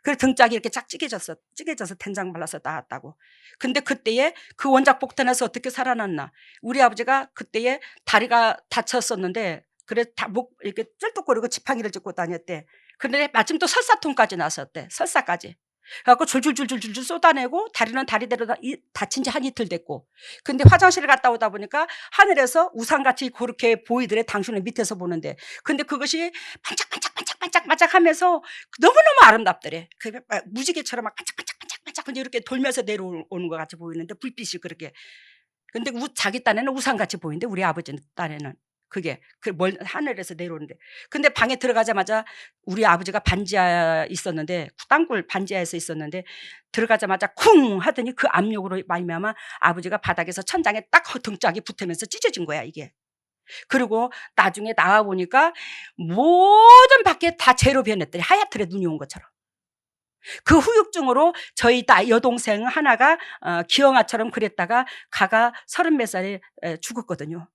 그래서 등짝이 이렇게 쫙 찌개져서 된장 발라서 나왔다고. 근데 그때에 그 원자폭탄에서 어떻게 살아났나. 우리 아버지가 그때에 다리가 다쳤었는데 그래 목 이렇게 쩔뚝거리고 지팡이를 짚고 다녔대. 근데 마침 또 설사통까지 나섰대. 설사까지. 그래갖고 줄줄줄줄줄 쏟아내고 다리는 다리대로 다친 지 한 이틀 됐고. 근데 화장실을 갔다 오다 보니까 하늘에서 우산같이 그렇게 보이더래. 당신은 밑에서 보는데. 근데 그것이 반짝반짝 하면서 너무너무 아름답더래. 그 무지개처럼 막 반짝반짝 이렇게 돌면서 내려오는 것 같이 보이는데 불빛이 그렇게. 근데 자기 딴에는 우산같이 보이는데 우리 아버지 딴에는 그게 하늘에서 내려오는데. 근데 방에 들어가자마자 우리 아버지가 반지하에 있었는데 땅굴 반지하에서 있었는데 들어가자마자 쿵 하더니 그 압력으로 말미암아 아버지가 바닥에서 천장에 딱 등짝이 붙으면서 찢어진 거야 이게. 그리고 나중에 나와보니까 모든 밖에 다 재로 변했더니 하얗더래. 눈이 온 것처럼. 그 후유증으로 저희 여동생 하나가 기영아처럼 그랬다가 가가 30몇 살에 죽었거든요.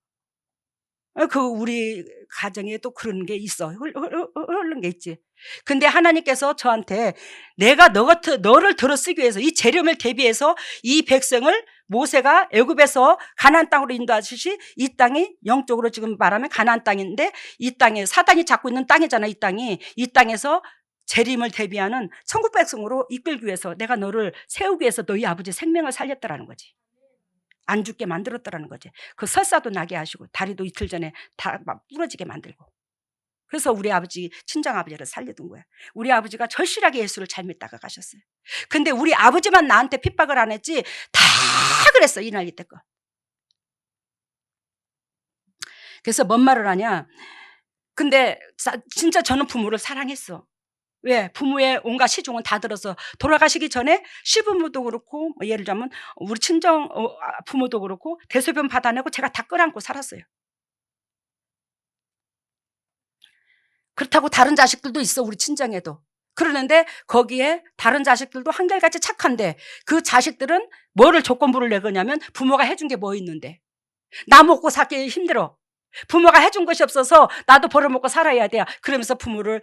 그 우리 가정에 또 그런 게 있어. 흐른 게 있지. 근데 하나님께서 저한테 내가 너를 들어 쓰기 위해서 이 재림을 대비해서 이 백성을 모세가 애굽에서 가나안 땅으로 인도하듯이 이 땅이 영적으로 지금 말하면 가나안 땅인데 이 땅에 사단이 잡고 있는 땅이잖아. 이 땅이. 이 땅에서 재림을 대비하는 천국 백성으로 이끌기 위해서 내가 너를 세우기 위해서 너희 아버지 생명을 살렸다라는 거지. 안 죽게 만들었다라는 거지. 그 설사도 나게 하시고 다리도 이틀 전에 다 막 부러지게 만들고. 그래서 우리 아버지 친정아버지를 살려둔 거야. 우리 아버지가 절실하게 예수를 잘 믿다가 가셨어요. 근데 우리 아버지만 나한테 핍박을 안 했지 다 그랬어. 이 나이 때껏. 그래서 뭔 말을 하냐. 근데 진짜 저는 부모를 사랑했어. 왜? 부모의 온갖 시중은 다 들어서 돌아가시기 전에 시부모도 그렇고 뭐 예를 들자면 우리 친정 부모도 그렇고 대소변 받아내고 제가 다 끌어안고 살았어요. 그렇다고 다른 자식들도 있어. 우리 친정에도. 그러는데 거기에 다른 자식들도 한결같이 착한데 그 자식들은 뭐를 조건부를 내거냐면 부모가 해준 게 뭐 있는데 나 먹고 살기 힘들어. 부모가 해준 것이 없어서 나도 벌어먹고 살아야 돼. 그러면서 부모를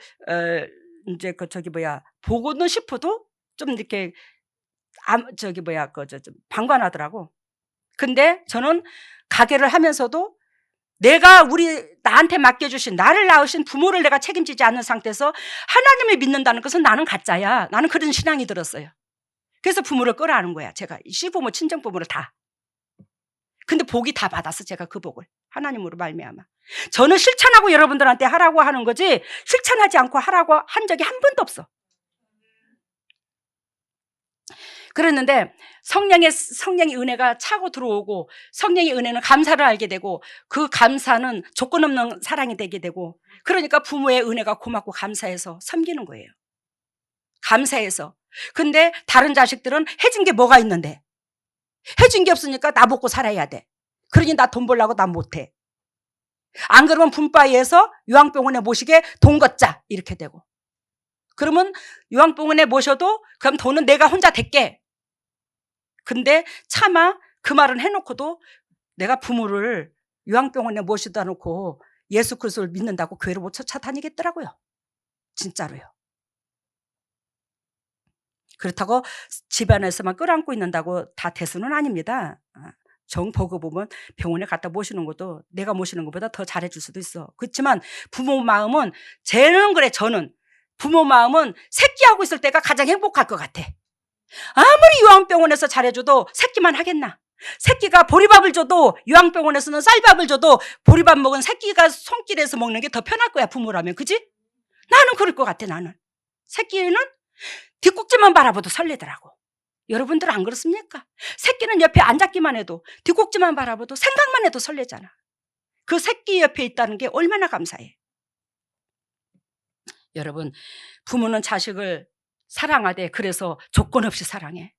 이제 보고는 싶어도 좀 이렇게 좀 방관하더라고. 근데 저는 가게를 하면서도 내가 나한테 맡겨주신, 나를 낳으신 부모를 내가 책임지지 않는 상태에서 하나님을 믿는다는 것은 나는 가짜야. 나는 그런 신앙이 들었어요. 그래서 부모를 끌어안은 거야. 제가 시부모, 친정부모를 다. 근데 복이 다 받았어. 제가 그 복을 하나님으로 말미암아. 저는 실천하고 여러분들한테 하라고 하는 거지 실천하지 않고 하라고 한 적이 한 번도 없어. 그랬는데 성령의 은혜가 차고 들어오고, 성령의 은혜는 감사를 알게 되고, 그 감사는 조건 없는 사랑이 되게 되고, 그러니까 부모의 은혜가 고맙고 감사해서 섬기는 거예요. 감사해서. 근데 다른 자식들은 해준 게 뭐가 있는데, 해준 게 없으니까 나 먹고 살아야 돼. 그러니 나 돈 벌려고 나 못해. 안 그러면 분바위에서 요양병원에 모시게 돈 걷자 이렇게 되고, 그러면 요양병원에 모셔도 그럼 돈은 내가 혼자 댈게. 근데 차마 그 말은 해놓고도 내가 부모를 요양병원에 모시다 놓고 예수 그리스도를 믿는다고 교회를 못 쫓아다니겠더라고요. 진짜로요. 그렇다고 집안에서만 끌어안고 있는다고 다 대수는 아닙니다. 정 보고 보면 병원에 갖다 모시는 것도 내가 모시는 것보다 더 잘해줄 수도 있어. 그렇지만 부모 마음은, 저는 부모 마음은 새끼하고 있을 때가 가장 행복할 것 같아. 아무리 요양병원에서 잘해줘도 새끼만 하겠나. 새끼가 보리밥을 줘도, 요양병원에서는 쌀밥을 줘도 보리밥 먹은 새끼가 손길에서 먹는 게 더 편할 거야, 부모라면. 그지? 나는 그럴 것 같아. 나는 새끼는 뒷꼭지만 바라봐도 설레더라고. 여러분들 안 그렇습니까? 새끼는 옆에 앉았기만 해도, 뒷꼭지만 바라봐도, 생각만 해도 설레잖아. 그 새끼 옆에 있다는 게 얼마나 감사해. 여러분, 부모는 자식을 사랑하되, 그래서 조건 없이 사랑해.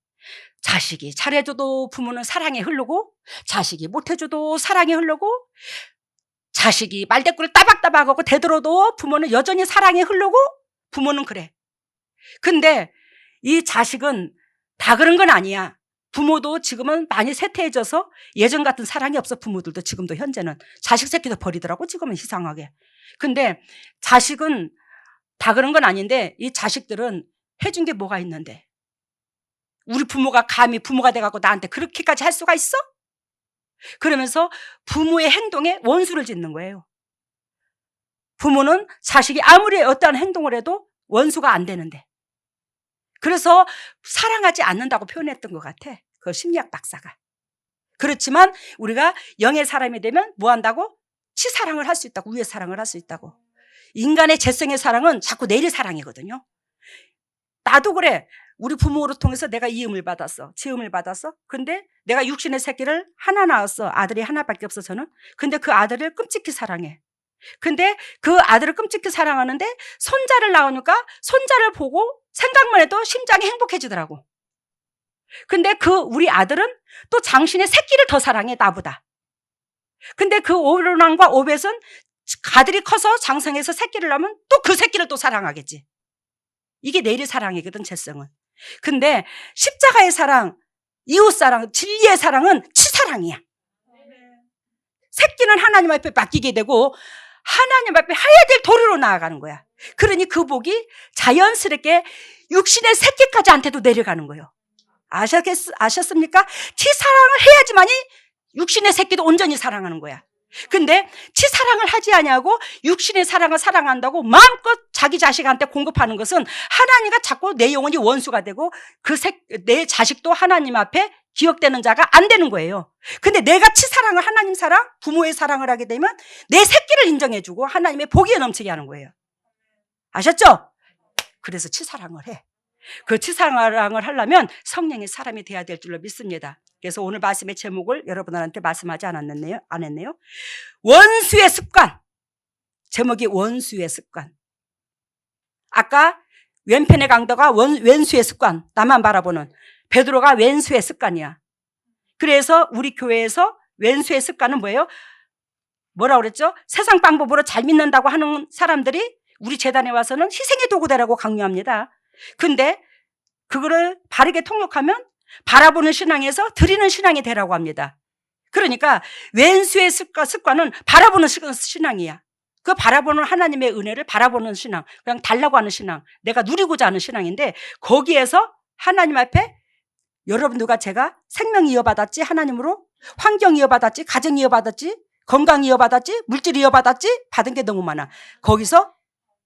자식이 잘해줘도 부모는 사랑에 흐르고, 자식이 못해줘도 사랑에 흐르고, 자식이 말대꾸를 따박따박하고 대들어도 부모는 여전히 사랑에 흐르고, 부모는 그래. 근데 이 자식은 다 그런 건 아니야. 부모도 지금은 많이 쇠퇴해져서 예전 같은 사랑이 없어. 부모들도 지금도 현재는 자식 새끼도 버리더라고, 지금은 이상하게. 근데 자식은 다 그런 건 아닌데, 이 자식들은 해준 게 뭐가 있는데, 우리 부모가 감히 부모가 돼갖고 나한테 그렇게까지 할 수가 있어? 그러면서 부모의 행동에 원수를 짓는 거예요. 부모는 자식이 아무리 어떠한 행동을 해도 원수가 안 되는데, 그래서 사랑하지 않는다고 표현했던 것 같아, 그 심리학 박사가. 그렇지만 우리가 영의 사람이 되면 뭐 한다고? 치사랑을 할 수 있다고, 위의 사랑을 할 수 있다고. 인간의 재성의 사랑은 자꾸 내리 사랑이거든요. 나도 그래. 우리 부모를 통해서 내가 이음을 받았어. 지음을 받았어. 근데 내가 육신의 새끼를 하나 낳았어. 아들이 하나밖에 없어, 저는. 근데 그 아들을 끔찍히 사랑해. 근데 그 아들을 끔찍히 사랑하는데 손자를 낳으니까 손자를 보고 생각만 해도 심장이 행복해지더라고. 근데 우리 아들은 또 장신의 새끼를 더 사랑해, 나보다. 근데 그 오른왕과 오벳은 아들이 커서 장성해서 새끼를 낳으면 또 그 새끼를 또 사랑하겠지. 이게 내리 사랑이거든, 재성은. 근데 십자가의 사랑, 이웃사랑, 진리의 사랑은 치사랑이야. 새끼는 하나님 앞에 맡기게 되고 하나님 앞에 해야 될 도리로 나아가는 거야. 그러니 그 복이 자연스럽게 육신의 새끼까지한테도 내려가는 거예요. 아셨습니까? 치사랑을 해야지만이 육신의 새끼도 온전히 사랑하는 거야. 근데 치사랑을 하지 아니하고 육신의 사랑을 사랑한다고 마음껏 자기 자식한테 공급하는 것은 하나님과 자꾸 내 영혼이 원수가 되고 내 자식도 하나님 앞에 기억되는 자가 안 되는 거예요. 근데 내가 치사랑을, 하나님 사랑, 부모의 사랑을 하게 되면 내 새끼를 인정해주고 하나님의 복이 넘치게 하는 거예요. 아셨죠? 그래서 치사랑을 해. 그 치사랑을 하려면 성령의 사람이 돼야 될 줄로 믿습니다. 그래서 오늘 말씀의 제목을 여러분들한테 말씀하지 안 했네요. 원수의 습관. 제목이 원수의 습관. 아까 왼편의 강도가 왼수의 습관, 나만 바라보는. 베드로가 왼수의 습관이야. 그래서 우리 교회에서 왼수의 습관은 뭐예요? 뭐라고 그랬죠? 세상 방법으로 잘 믿는다고 하는 사람들이 우리 재단에 와서는 희생의 도구다라고 강요합니다. 근데 그거를 바르게 통역하면 바라보는 신앙에서 드리는 신앙이 되라고 합니다. 그러니까 왼수의 습관은 바라보는 신앙이야. 그 바라보는 하나님의 은혜를 바라보는 신앙, 그냥 달라고 하는 신앙, 내가 누리고자 하는 신앙인데, 거기에서 하나님 앞에 여러분들과 제가 생명 이어받았지, 하나님으로 환경 이어받았지, 가정 이어받았지, 건강 이어받았지? 물질 이어받았지? 받은 게 너무 많아. 거기서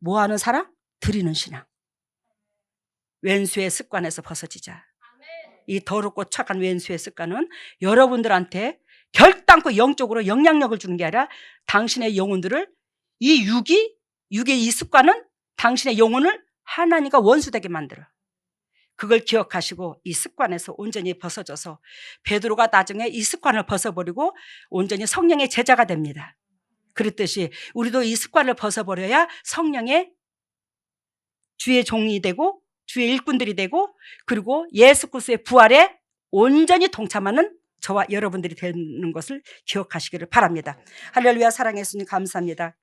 뭐 하는 사람? 드리는 신앙. 왼수의 습관에서 벗어지자. 이 더럽고 착한 왼수의 습관은 여러분들한테 결단코 영적으로 영향력을 주는 게 아니라 당신의 영혼들을 이 육의 이 습관은 당신의 영혼을 하나님과 원수되게 만들어. 그걸 기억하시고 이 습관에서 온전히 벗어져서 베드로가 나중에 이 습관을 벗어버리고 온전히 성령의 제자가 됩니다. 그랬듯이 우리도 이 습관을 벗어버려야 성령의 주의 종이 되고 주의 일꾼들이 되고 그리고 예수 그리스도의 부활에 온전히 동참하는 저와 여러분들이 되는 것을 기억하시기를 바랍니다. 할렐루야. 사랑의 예수님 감사합니다.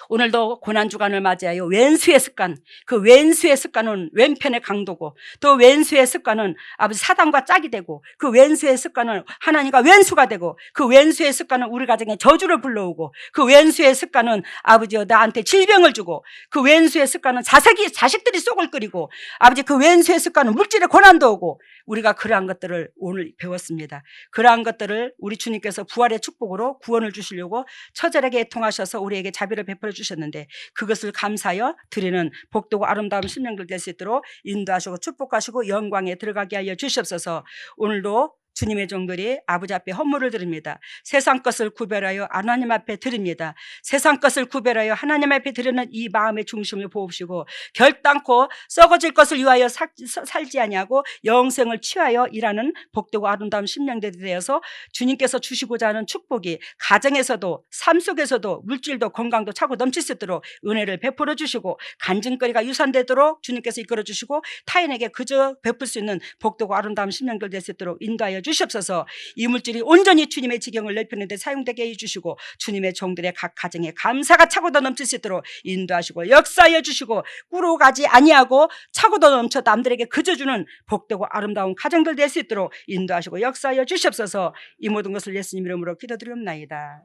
오늘도 고난주간을 맞이하여 왼수의 습관, 그 왼수의 습관은 왼편의 강도고 또 왼수의 습관은 아버지 사단과 짝이 되고 그 왼수의 습관은 하나님과 왼수가 되고 그 왼수의 습관은 우리 가정에 저주를 불러오고 그 왼수의 습관은 아버지여 나한테 질병을 주고 그 왼수의 습관은 자식들이 속을 끓이고 아버지 그 왼수의 습관은 물질의 고난도 오고 우리가 그러한 것들을 오늘 배웠습니다. 그러한 것들을 우리 주님께서 부활의 축복으로 구원을 주시려고 처절하게 통하셔서 우리에게 자비를 베풀어 주셨는데 그것을 감사하여 드리는 복되고 아름다운 심령들 될 수 있도록 인도하시고 축복하시고 영광에 들어가게 하여 주시옵소서. 오늘도 주님의 종들이 아버지 앞에 헌물을 드립니다. 세상 것을 구별하여 하나님 앞에 드립니다. 세상 것을 구별하여 하나님 앞에 드리는 이 마음의 중심을 보옵시고 결단코 썩어질 것을 위하여 살지 아니하고 영생을 취하여 일하는 복되고 아름다운 심령들이 되어서 주님께서 주시고자 하는 축복이 가정에서도 삶 속에서도 물질도 건강도 차고 넘칠 수 있도록 은혜를 베풀어 주시고 간증거리가 유산되도록 주님께서 이끌어 주시고 타인에게 그저 베풀 수 있는 복되고 아름다운 심령들 될 수 있도록 인도하여 주시옵소서. 이 물질이 온전히 주님의 지경을 넓히는 데 사용되게 해주시고 주님의 종들의 각 가정에 감사가 차고 더 넘칠 수 있도록 인도하시고 역사하여 주시고 꾸러가지 아니하고 차고 더 넘쳐 남들에게 그저 주는 복되고 아름다운 가정들 될 수 있도록 인도하시고 역사하여 주시옵소서. 이 모든 것을 예수님 이름으로 기도드리옵나이다.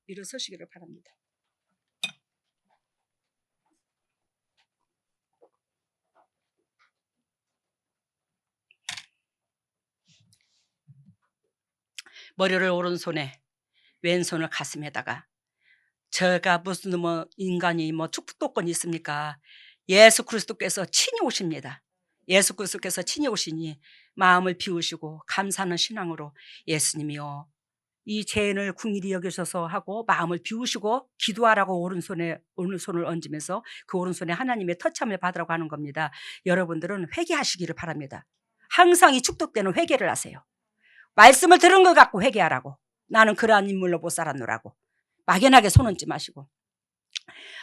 일어서시기를 바랍니다. 머리를 오른손에 왼손을 가슴에다가 제가 무슨 인간이 축복권이 있습니까? 예수 그리스도께서 친히 오십니다. 예수 그리스도께서 친히 오시니 마음을 비우시고 감사하는 신앙으로 예수님이요 이 죄인을 긍휼히 여기셔서 하고 마음을 비우시고 기도하라고 오른손을 얹으면서 그 오른손에 하나님의 터참을 받으라고 하는 겁니다. 여러분들은 회개하시기를 바랍니다. 항상 이 축복되는 회개를 하세요. 말씀을 들은 것 갖고 회개하라고. 나는 그러한 인물로 못 살았노라고. 막연하게 손 얹지 마시고.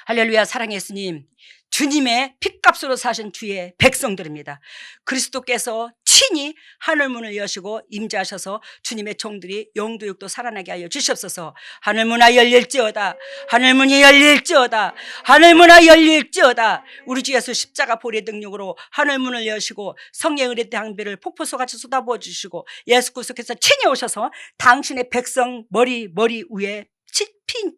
할렐루야. 사랑의 예수님, 주님의 핏값으로 사신 주의 백성들입니다. 그리스도께서 친히 하늘문을 여시고 임재하셔서 주님의 종들이 영도 육도 살아나게 하여 주시옵소서. 하늘문아 열릴지어다. 하늘문이 열릴지어다. 하늘문아 열릴지어다. 우리 주 예수 십자가 보리의 능력으로 하늘문을 여시고 성령의 은혜 당비를 폭포수같이 쏟아부어 주시고 예수 그리스도께서 친히 오셔서 당신의 백성 머리 위에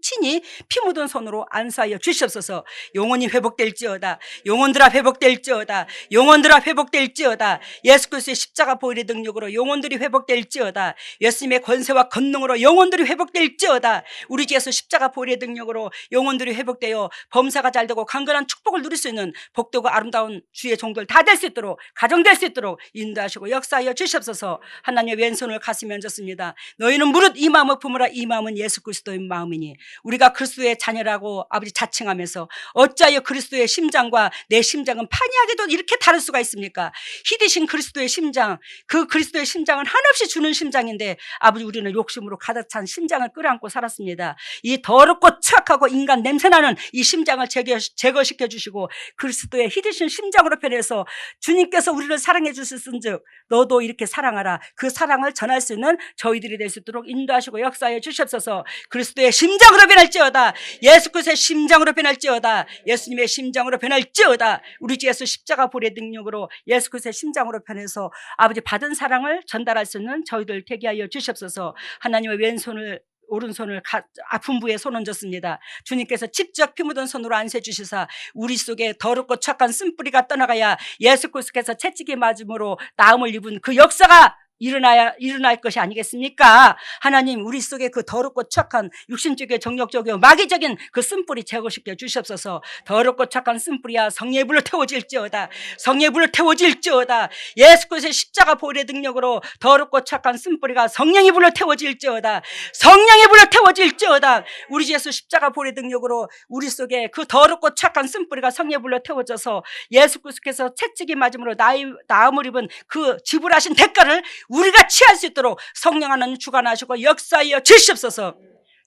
친히 피 묻은 손으로 안수하여 주시옵소서. 영혼이 회복될지어다. 영혼들아 회복될지어다. 영혼들아 회복될지어다. 예수 그리스도의 십자가 보혈의 능력으로 영혼들이 회복될지어다. 예수님의 권세와 권능으로 영혼들이 회복될지어다. 우리 주 예수 십자가 보혈의 능력으로 영혼들이 회복되어 범사가 잘되고 강건한 축복을 누릴 수 있는 복되고 아름다운 주의 종들 다 될 수 있도록 가정 될 수 있도록 인도하시고 역사하여 주시옵소서. 하나님의 왼손을 가슴에 얹었습니다. 너희는 무릇 이 마음을 품으라. 이 마음은 예수 그리스도의 마음이니 우리가 그리스도의 자녀라고 아버지 자칭하면서 어찌하여 그리스도의 심장과 내 심장은 판이하게도 이렇게 다를 수가 있습니까? 희되신 그리스도의 심장, 그 그리스도의 심장은 한없이 주는 심장인데 아버지 우리는 욕심으로 가득 찬 심장을 끌어안고 살았습니다. 이 더럽고 추악하고 인간 냄새나는 이 심장을 제거시켜 주시고 그리스도의 희되신 심장으로 변해서 주님께서 우리를 사랑해 주셨은즉 너도 이렇게 사랑하라. 그 사랑을 전할 수 있는 저희들이 될 수 있도록 인도하시고 역사하여 주시옵소서. 그리스도의 심장으로 변할지어다. 예수 그리스도의 심장으로 변할지어다. 예수님의 심장으로 변할지어다. 우리 주 예수 십자가 보혈의 능력으로 예수 그리스도의 심장으로 변해서 아버지 받은 사랑을 전달할 수 있는 저희들 되게 하여 주시옵소서. 하나님의 왼손을 오른손을 아픈 부에 손 얹었습니다. 주님께서 직접 피 묻은 손으로 안수해 주시사 우리 속에 더럽고 착한 쓴뿌리가 떠나가야 예수 그리스도께서 채찍에 맞음으로 나음을 입은 그 역사가 일어날 것이 아니겠습니까? 하나님, 우리 속에 그 더럽고 착한 육신적이고 정욕적이고 마귀적인 그 쓴뿌리 제거시켜 주시옵소서. 더럽고 착한 쓴뿌리야 성령의 불로 태워질지어다. 성령의 불로 태워질지어다. 예수 그리스도의 십자가 보혈의 능력으로 더럽고 착한 쓴뿌리가 성령의 불로 태워질지어다. 성령의 불로 태워질지어다. 우리 주 예수 십자가 보혈의 능력으로 우리 속에 그 더럽고 착한 쓴뿌리가 성령의 불로 태워져서 예수 그리스도께서 채찍이 맞음으로 나음을 입은 그 지불하신 대가를 우리가 취할 수 있도록 성령 하나님 주관하시고 역사하여 주시옵소서.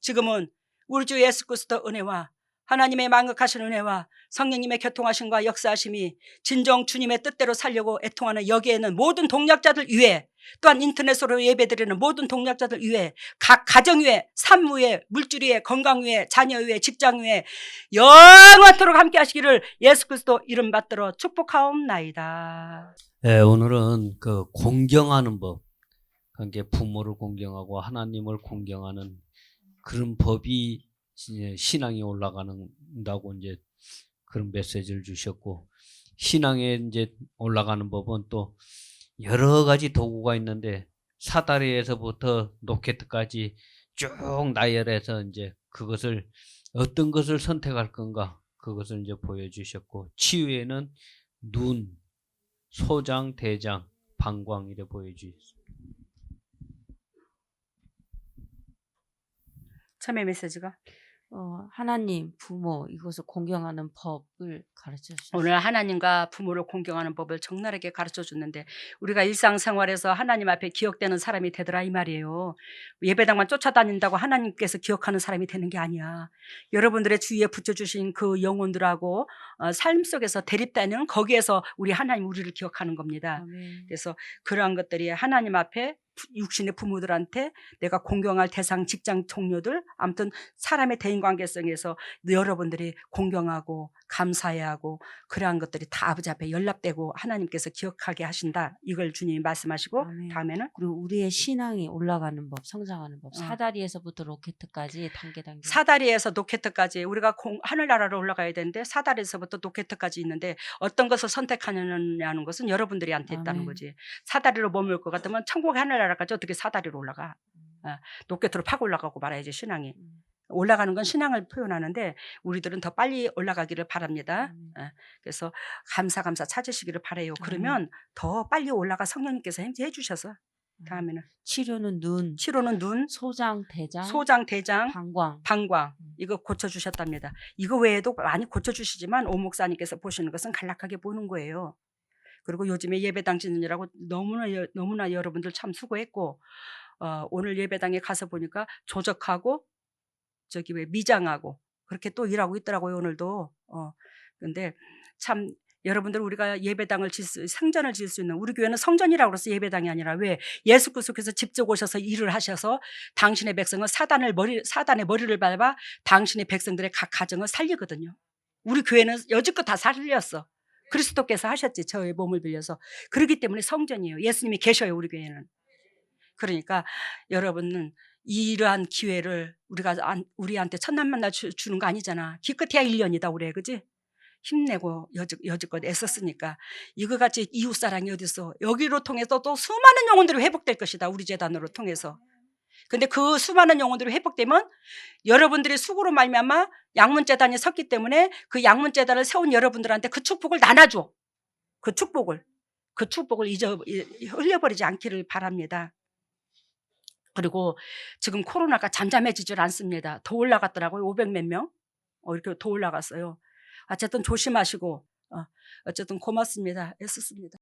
지금은 우리 주 예수 그리스도 은혜와 하나님의 만극하신 은혜와 성령님의 교통하심과 역사하심이 진정 주님의 뜻대로 살려고 애통하는 여기에는 모든 동력자들 위해, 또한 인터넷으로 예배드리는 모든 동력자들 위해, 각 가정 위에, 삶 위에, 물질 위에, 건강 위에, 자녀 위에, 직장 위에 영원토록 함께 하시기를 예수 그리스도 이름 받들어 축복하옵나이다. 네, 오늘은 그 공경하는 법, 그러니까 부모를 공경하고 하나님을 공경하는 그런 법이 이제 신앙이 올라간다고 이제 그런 메시지를 주셨고, 신앙에 이제 올라가는 법은 또 여러 가지 도구가 있는데 사다리에서부터 로켓까지 쭉 나열해서 이제 그것을 어떤 것을 선택할 건가 그것을 이제 보여주셨고, 치유에는 눈, 소장, 대장, 방광 이래 보여주셨습니다. 참여 메시지가 하나님, 부모 이것을 공경하는 법을 가르쳐 주셨어요. 오늘 하나님과 부모를 공경하는 법을 적나라하게 가르쳐 줬는데 우리가 일상생활에서 하나님 앞에 기억되는 사람이 되더라 이 말이에요. 예배당만 쫓아다닌다고 하나님께서 기억하는 사람이 되는 게 아니야. 여러분들의 주위에 붙여주신 그 영혼들하고 삶 속에서 대립되는 거기에서 우리 하나님 우리를 기억하는 겁니다. 아멘. 그래서 그러한 것들이 하나님 앞에 육신의 부모들한테 내가 공경할 대상, 직장 동료들, 아무튼 사람의 대인관계성에서 여러분들이 공경하고 감사해야 하고 그러한 것들이 다 아버지 앞에 연락되고 하나님께서 기억하게 하신다. 이걸 주님이 말씀하시고 아멘. 다음에는 그리고 우리의 신앙이 올라가는 법, 성장하는 법, 사다리에서부터 로켓까지 단계 사다리에서 로켓까지 우리가 하늘나라로 올라가야 되는데 사다리에서부터 로켓까지 있는데 어떤 것을 선택하느냐는 것은 여러분들이한테 있다는 아멘. 거지. 사다리로 머물 것 같으면 천국의 하늘나라까지 어떻게 사다리로 올라가. 로켓으로 팍 올라가고 말아야지 신앙이. 올라가는 건 신앙을 표현하는데 우리들은 더 빨리 올라가기를 바랍니다. 그래서 감사 찾으시기를 바라요. 그러면 더 빨리 올라가 성령님께서 해 주셔서 다음에는 치료는 눈, 치료는 눈, 소장, 대장, 방광 이거 고쳐주셨답니다. 이거 외에도 많이 고쳐주시지만 오 목사님께서 보시는 것은 간략하게 보는 거예요. 그리고 요즘에 예배당 짓느라고 너무나 여러분들 참 수고했고 오늘 예배당에 가서 보니까 조적하고 미장하고 그렇게 또 일하고 있더라고요 오늘도. 근데 참 여러분들 우리가 예배당을 성전을 지을 수 있는 우리 교회는 성전이라고 그래서 예배당이 아니라 왜 예수 그리스도께서 직접 오셔서 일을 하셔서 당신의 백성은 사단의 머리를 밟아 당신의 백성들의 각 가정을 살리거든요. 우리 교회는 여지껏 다 살렸어. 그리스도께서 하셨지 저의 몸을 빌려서. 그렇기 때문에 성전이에요. 예수님이 계셔요 우리 교회는. 그러니까 여러분은 이러한 기회를 우리한테 첫날 만나 주는 거 아니잖아. 기껏해야 1년이다 우리 그지? 힘내고 여지껏 애썼으니까 이거 같이 이웃사랑이 어딨어. 여기로 통해서 또 수많은 영혼들이 회복될 것이다 우리 재단으로 통해서. 근데 그 수많은 영혼들이 회복되면 여러분들이 수고로 말미암아 양문재단이 섰기 때문에 그 양문재단을 세운 여러분들한테 그 축복을 나눠줘. 그 축복을 흘려버리지 않기를 바랍니다. 그리고 지금 코로나가 잠잠해지질 않습니다. 더 올라갔더라고요. 500몇 명 이렇게 더 올라갔어요. 어쨌든 조심하시고 어쨌든 고맙습니다. 애썼습니다.